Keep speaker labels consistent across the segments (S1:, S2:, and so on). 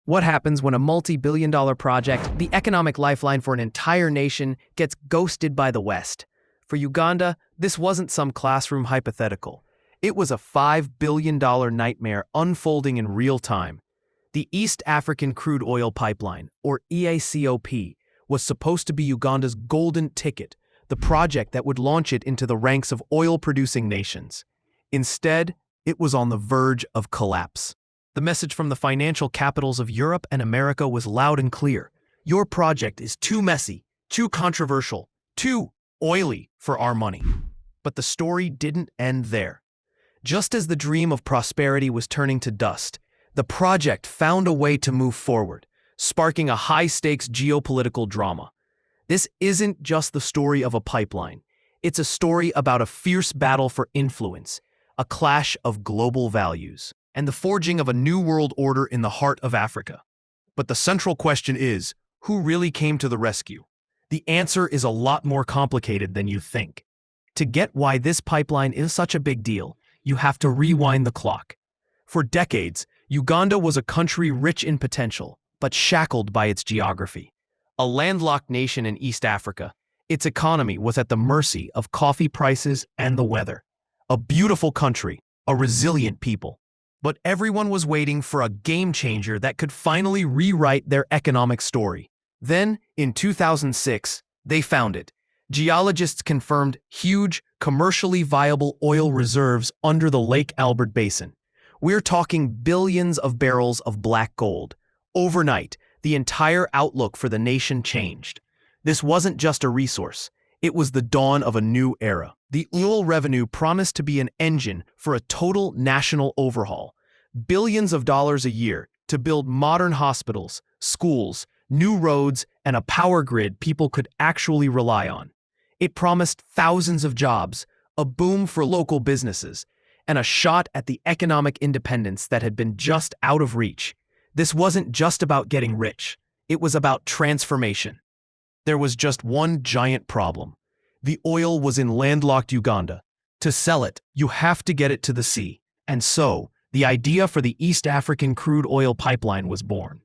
S1: What happens when a multi-billion-dollar project, the economic lifeline for an entire nation, gets ghosted by the West? For Uganda, this wasn't some classroom hypothetical. It was a $5 billion nightmare unfolding in real time. The East African Crude Oil Pipeline, or EACOP, was supposed to be Uganda's golden ticket, the project that would launch it into the ranks of oil-producing nations. Instead, it was on the verge of collapse. The message from the financial capitals of Europe and America was loud and clear. Your project is too messy, too controversial, too oily for our money. But the story didn't end there. Just as the dream of prosperity was turning to dust, the project found a way to move forward, sparking a high-stakes geopolitical drama. This isn't just the story of a pipeline. It's a story about a fierce battle for influence, a clash of global values, and the forging of a new world order in the heart of Africa. But the central question is, who really came to the rescue? The answer is a lot more complicated than you think. To get why this pipeline is such a big deal, you have to rewind the clock. For decades, Uganda was a country rich in potential, but shackled by its geography. A landlocked nation in East Africa, its economy was at the mercy of coffee prices and the weather. A beautiful country, a resilient people. But everyone was waiting for a game-changer that could finally rewrite their economic story. Then, in 2006, they found it. Geologists confirmed huge, commercially viable oil reserves under the Lake Albert Basin. We're talking billions of barrels of black gold. Overnight, the entire outlook for the nation changed. This wasn't just a resource. It was the dawn of a new era. The oil revenue promised to be an engine for a total national overhaul. Billions of dollars a year to build modern hospitals, schools, new roads, and a power grid people could actually rely on. It promised thousands of jobs, a boom for local businesses, and a shot at the economic independence that had been just out of reach. This wasn't just about getting rich. It was about transformation. There was just one giant problem. The oil was in landlocked Uganda. To sell it, you have to get it to the sea. And so, the idea for the East African Crude Oil Pipeline was born.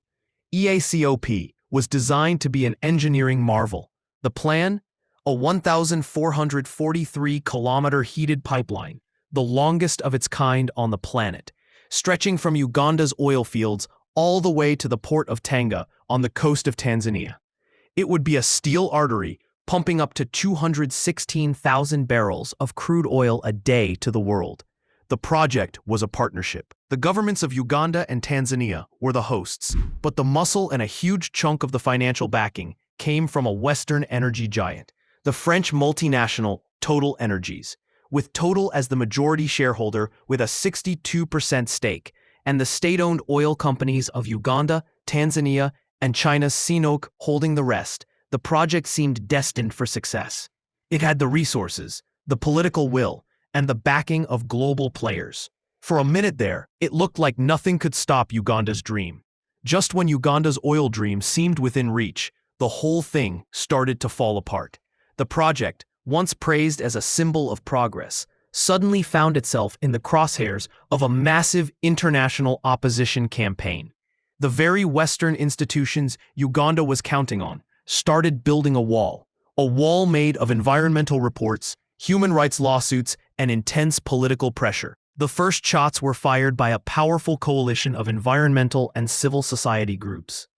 S1: EACOP was designed to be an engineering marvel. The plan? A 1,443-kilometer heated pipeline, the longest of its kind on the planet, stretching from Uganda's oil fields all the way to the port of Tanga on the coast of Tanzania. It would be a steel artery pumping up to 216,000 barrels of crude oil a day to the world. The project was a partnership. The governments of Uganda and Tanzania were the hosts, but the muscle and a huge chunk of the financial backing came from a Western energy giant, the French multinational Total Energies, with Total as the majority shareholder with a 62% stake, and the state-owned oil companies of Uganda, Tanzania, and China's CNOOC holding the rest. The project seemed destined for success. It had the resources, the political will, and the backing of global players. For a minute there, it looked like nothing could stop Uganda's dream. Just when Uganda's oil dream seemed within reach, the whole thing started to fall apart. The project, once praised as a symbol of progress, suddenly found itself in the crosshairs of a massive international opposition campaign. The very Western institutions Uganda was counting on started building a wall made of environmental reports, human rights lawsuits, and intense political pressure. The first shots were fired by a powerful coalition of environmental and civil society groups.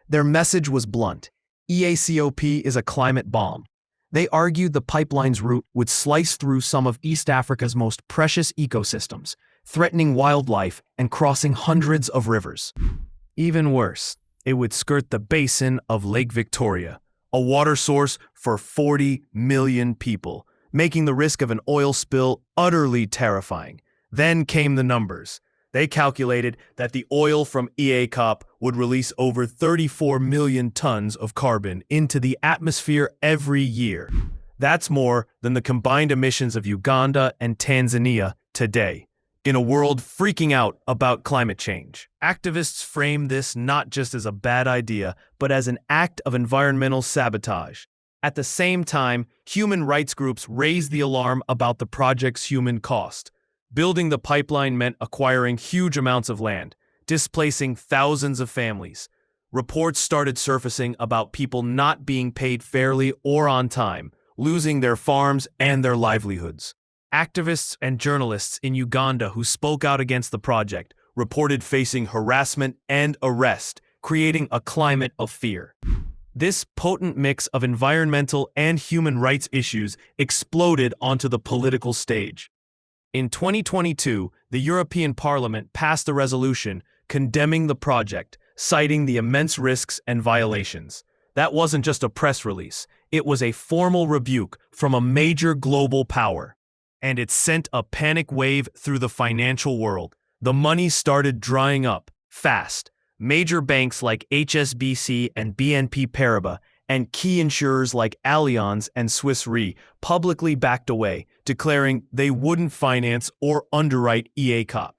S1: Their message was blunt. EACOP is a climate bomb. They argued the pipeline's route would slice through some of East Africa's most precious ecosystems, threatening wildlife and crossing hundreds of rivers. Even worse, it would skirt the basin of Lake Victoria, a water source for 40 million people, making the risk of an oil spill utterly terrifying. Then came the numbers. They calculated that the oil from EACOP would release over 34 million tons of carbon into the atmosphere every year. That's more than the combined emissions of Uganda and Tanzania today. In a world freaking out about climate change, activists frame this not just as a bad idea, but as an act of environmental sabotage. At the same time, human rights groups raised the alarm about the project's human cost. Building the pipeline meant acquiring huge amounts of land, displacing thousands of families. Reports started surfacing about people not being paid fairly or on time, losing their farms and their livelihoods. Activists and journalists in Uganda who spoke out against the project reported facing harassment and arrest, creating a climate of fear. This potent mix of environmental and human rights issues exploded onto the political stage. In 2022, the European Parliament passed a resolution condemning the project, citing the immense risks and violations. That wasn't just a press release, it was a formal rebuke from a major global power. And it sent a panic wave through the financial world. The money started drying up, fast. Major banks like HSBC and BNP Paribas, and key insurers like Allianz and Swiss Re publicly backed away, declaring they wouldn't finance or underwrite EACOP.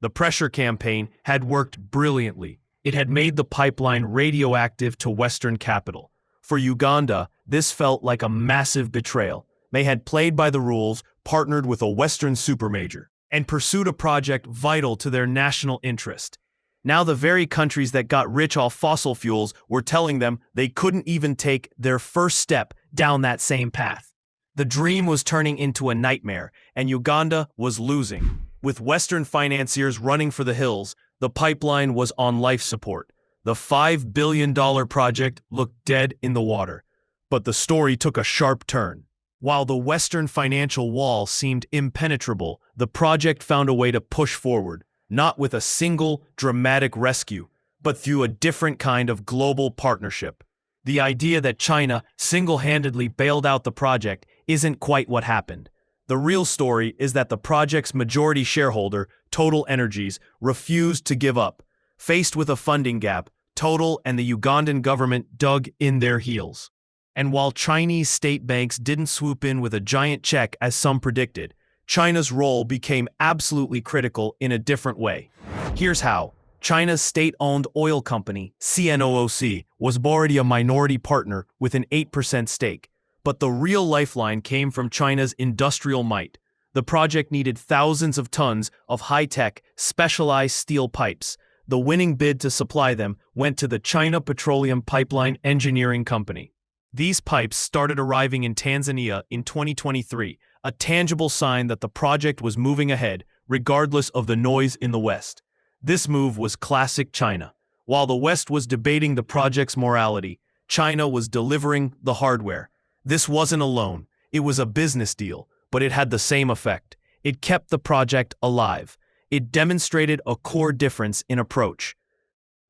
S1: The pressure campaign had worked brilliantly. It had made the pipeline radioactive to Western capital. For Uganda, this felt like a massive betrayal. They had played by the rules, partnered with a Western supermajor, and pursued a project vital to their national interest. Now the very countries that got rich off fossil fuels were telling them they couldn't even take their first step down that same path. The dream was turning into a nightmare, and Uganda was losing. With Western financiers running for the hills, the pipeline was on life support. The $5 billion project looked dead in the water. But the story took a sharp turn. While the Western financial wall seemed impenetrable, the project found a way to push forward. Not with a single dramatic rescue, but through a different kind of global partnership. The idea that China single-handedly bailed out the project isn't quite what happened. The real story is that the project's majority shareholder, Total Energies, refused to give up. Faced with a funding gap, Total and the Ugandan government dug in their heels. And while Chinese state banks didn't swoop in with a giant check as some predicted, China's role became absolutely critical in a different way. Here's how. China's state-owned oil company, CNOOC, was already a minority partner with an 8% stake. But the real lifeline came from China's industrial might. The project needed thousands of tons of high-tech, specialized steel pipes. The winning bid to supply them went to the China Petroleum Pipeline Engineering Company. These pipes started arriving in Tanzania in 2023, a tangible sign that the project was moving ahead, regardless of the noise in the West. This move was classic China. While the West was debating the project's morality, China was delivering the hardware. This wasn't a loan, it was a business deal, but it had the same effect. It kept the project alive. It demonstrated a core difference in approach.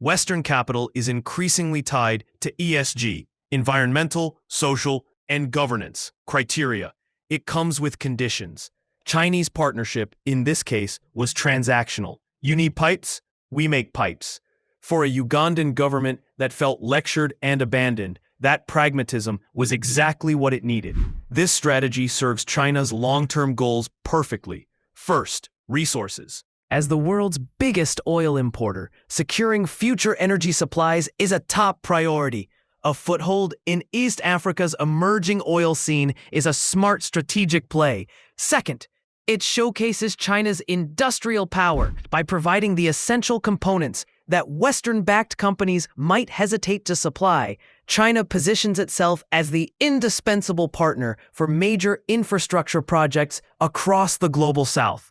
S1: Western capital is increasingly tied to ESG, environmental, social, and governance criteria. It comes with conditions. Chinese partnership, in this case, was transactional. You need pipes? We make pipes. For a Ugandan government that felt lectured and abandoned, that pragmatism was exactly what it needed. This strategy serves China's long-term goals perfectly. First, resources. As the world's biggest oil importer, securing future energy supplies is a top priority. A foothold in East Africa's emerging oil scene is a smart strategic play. Second, it showcases China's industrial power by providing the essential components that Western-backed companies might hesitate to supply. China positions itself as the indispensable partner for major infrastructure projects across the global South.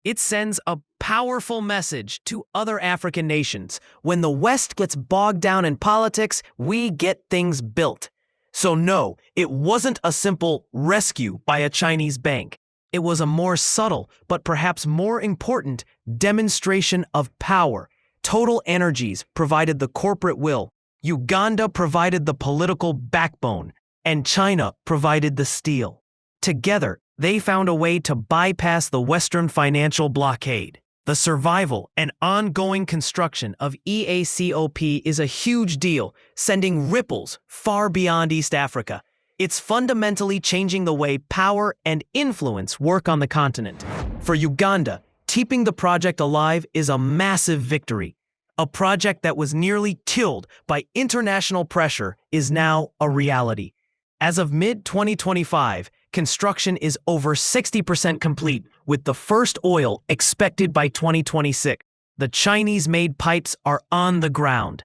S1: It sends a powerful message to other African nations. When the West gets bogged down in politics, we get things built. So no, it wasn't a simple rescue by a Chinese bank. It was a more subtle, but perhaps more important, demonstration of power. Total Energies provided the corporate will, Uganda provided the political backbone, and China provided the steel. Together, they found a way to bypass the Western financial blockade. The survival and ongoing construction of EACOP is a huge deal, sending ripples far beyond East Africa. It's fundamentally changing the way power and influence work on the continent. For Uganda, keeping the project alive is a massive victory. A project that was nearly killed by international pressure is now a reality. As of mid-2025, construction is over 60% complete, with the first oil expected by 2026. The Chinese-made pipes are on the ground.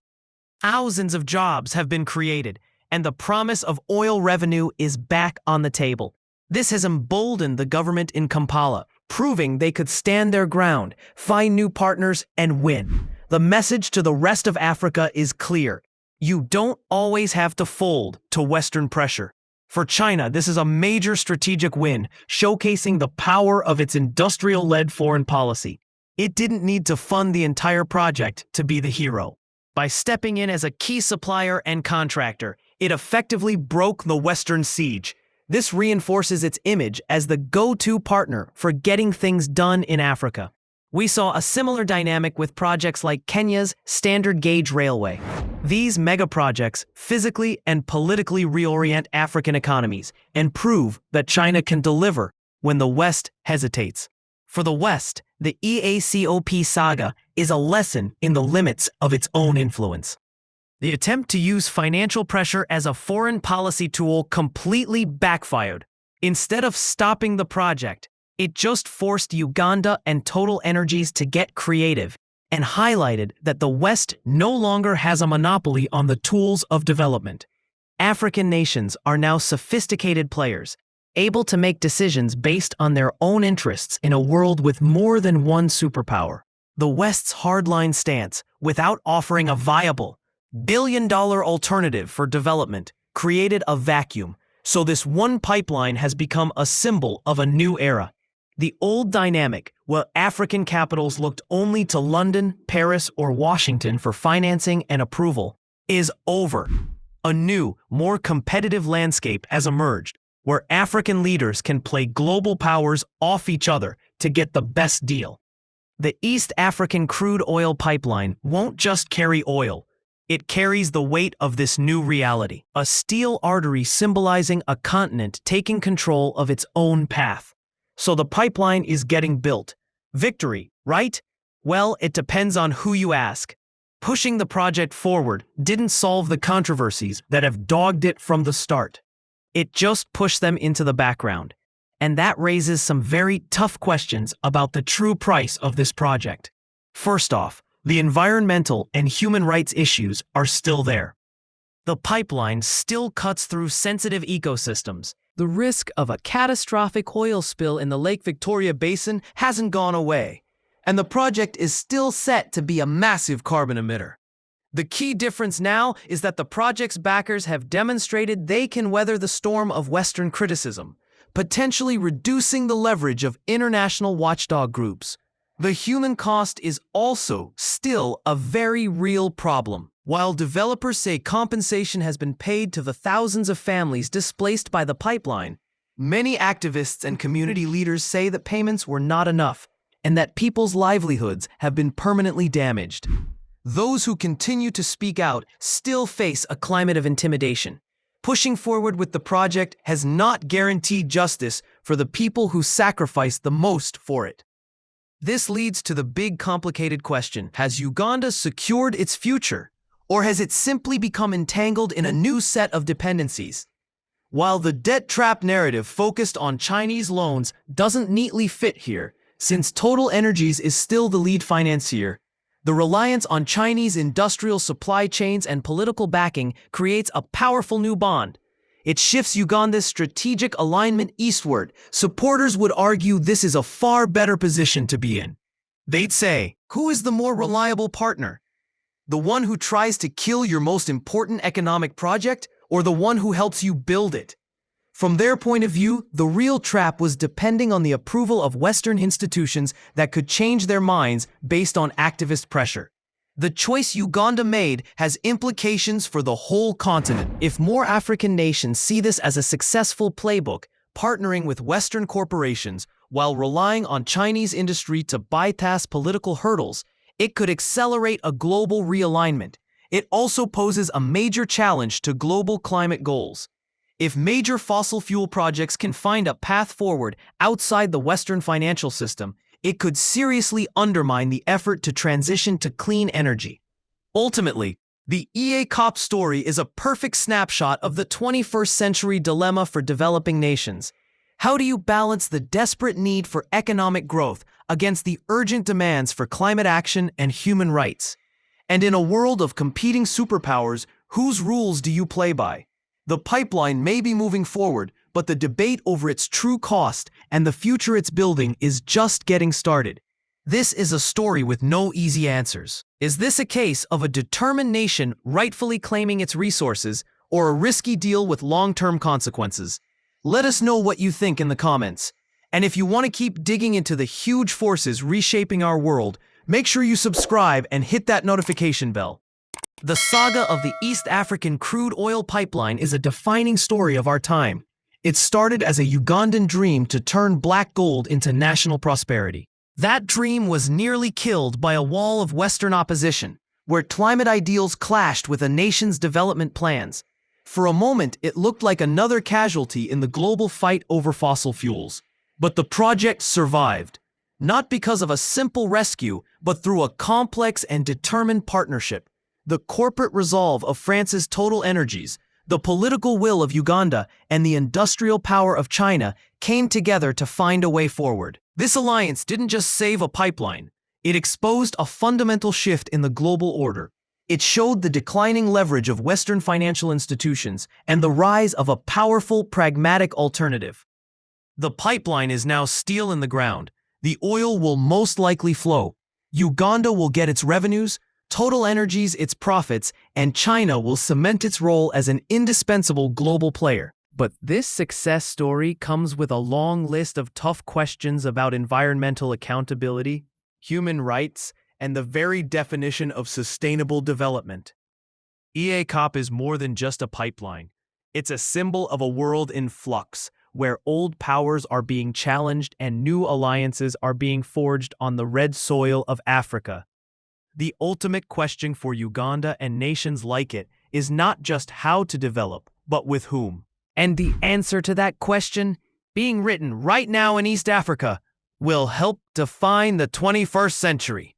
S1: Thousands of jobs have been created, and the promise of oil revenue is back on the table. This has emboldened the government in Kampala, proving they could stand their ground, find new partners, and win. The message to the rest of Africa is clear. You don't always have to fold to Western pressure. For China, this is a major strategic win, showcasing the power of its industrial-led foreign policy. It didn't need to fund the entire project to be the hero. By stepping in as a key supplier and contractor, it effectively broke the Western siege. This reinforces its image as the go-to partner for getting things done in Africa. We saw a similar dynamic with projects like Kenya's Standard Gauge Railway. These mega-projects physically and politically reorient African economies and prove that China can deliver when the West hesitates. For the West, the EACOP saga is a lesson in the limits of its own influence. The attempt to use financial pressure as a foreign policy tool completely backfired. Instead of stopping the project, it just forced Uganda and Total Energies to get creative and highlighted that the West no longer has a monopoly on the tools of development. African nations are now sophisticated players, able to make decisions based on their own interests in a world with more than one superpower. The West's hardline stance, without offering a viable, billion-dollar alternative for development, created a vacuum, so this one pipeline has become a symbol of a new era. The old dynamic, where African capitals looked only to London, Paris, or Washington for financing and approval, is over. A new, more competitive landscape has emerged, where African leaders can play global powers off each other to get the best deal. The East African crude oil pipeline won't just carry oil. It carries the weight of this new reality, a steel artery symbolizing a continent taking control of its own path. So the pipeline is getting built. Victory, right? Well, it depends on who you ask. Pushing the project forward didn't solve the controversies that have dogged it from the start. It just pushed them into the background. And that raises some very tough questions about the true price of this project. First off, the environmental and human rights issues are still there. The pipeline still cuts through sensitive ecosystems. The risk of a catastrophic oil spill in the Lake Victoria Basin hasn't gone away, and the project is still set to be a massive carbon emitter. The key difference now is that the project's backers have demonstrated they can weather the storm of Western criticism, potentially reducing the leverage of international watchdog groups. The human cost is also still a very real problem. While developers say compensation has been paid to the thousands of families displaced by the pipeline, many activists and community leaders say that payments were not enough and that people's livelihoods have been permanently damaged. Those who continue to speak out still face a climate of intimidation. Pushing forward with the project has not guaranteed justice for the people who sacrificed the most for it. This leads to the big complicated question: has Uganda secured its future? Or has it simply become entangled in a new set of dependencies? While the debt trap narrative focused on Chinese loans doesn't neatly fit here, since Total Energies is still the lead financier, the reliance on Chinese industrial supply chains and political backing creates a powerful new bond. It shifts Uganda's strategic alignment eastward. Supporters would argue this is a far better position to be in. They'd say, who is the more reliable partner? The one who tries to kill your most important economic project, or the one who helps you build it? From their point of view, the real trap was depending on the approval of Western institutions that could change their minds based on activist pressure. The choice Uganda made has implications for the whole continent. If more African nations see this as a successful playbook, partnering with Western corporations while relying on Chinese industry to bypass political hurdles, it could accelerate a global realignment. It also poses a major challenge to global climate goals. If major fossil fuel projects can find a path forward outside the Western financial system, it could seriously undermine the effort to transition to clean energy. Ultimately, the EACOP story is a perfect snapshot of the 21st century dilemma for developing nations. How do you balance the desperate need for economic growth against the urgent demands for climate action and human rights? And in a world of competing superpowers, whose rules do you play by? The pipeline may be moving forward, but the debate over its true cost and the future it's building is just getting started. This is a story with no easy answers. Is this a case of a determined nation rightfully claiming its resources, or a risky deal with long-term consequences? Let us know what you think in the comments. And if you want to keep digging into the huge forces reshaping our world, make sure you subscribe and hit that notification bell. The saga of the East African crude oil pipeline is a defining story of our time. It started as a Ugandan dream to turn black gold into national prosperity. That dream was nearly killed by a wall of Western opposition, where climate ideals clashed with a nation's development plans. For a moment, it looked like another casualty in the global fight over fossil fuels. But the project survived, not because of a simple rescue, but through a complex and determined partnership. The corporate resolve of France's Total Energies, the political will of Uganda, and the industrial power of China came together to find a way forward. This alliance didn't just save a pipeline, it exposed a fundamental shift in the global order. It showed the declining leverage of Western financial institutions and the rise of a powerful, pragmatic alternative. The pipeline is now steel in the ground. The oil will most likely flow. Uganda will get its revenues, Total Energies its profits, and China will cement its role as an indispensable global player. But this success story comes with a long list of tough questions about environmental accountability, human rights, and the very definition of sustainable development. EACOP is more than just a pipeline. It's a symbol of a world in flux, where old powers are being challenged and new alliances are being forged on the red soil of Africa. The ultimate question for Uganda and nations like it is not just how to develop, but with whom. And the answer to that question, being written right now in East Africa, will help define the 21st century.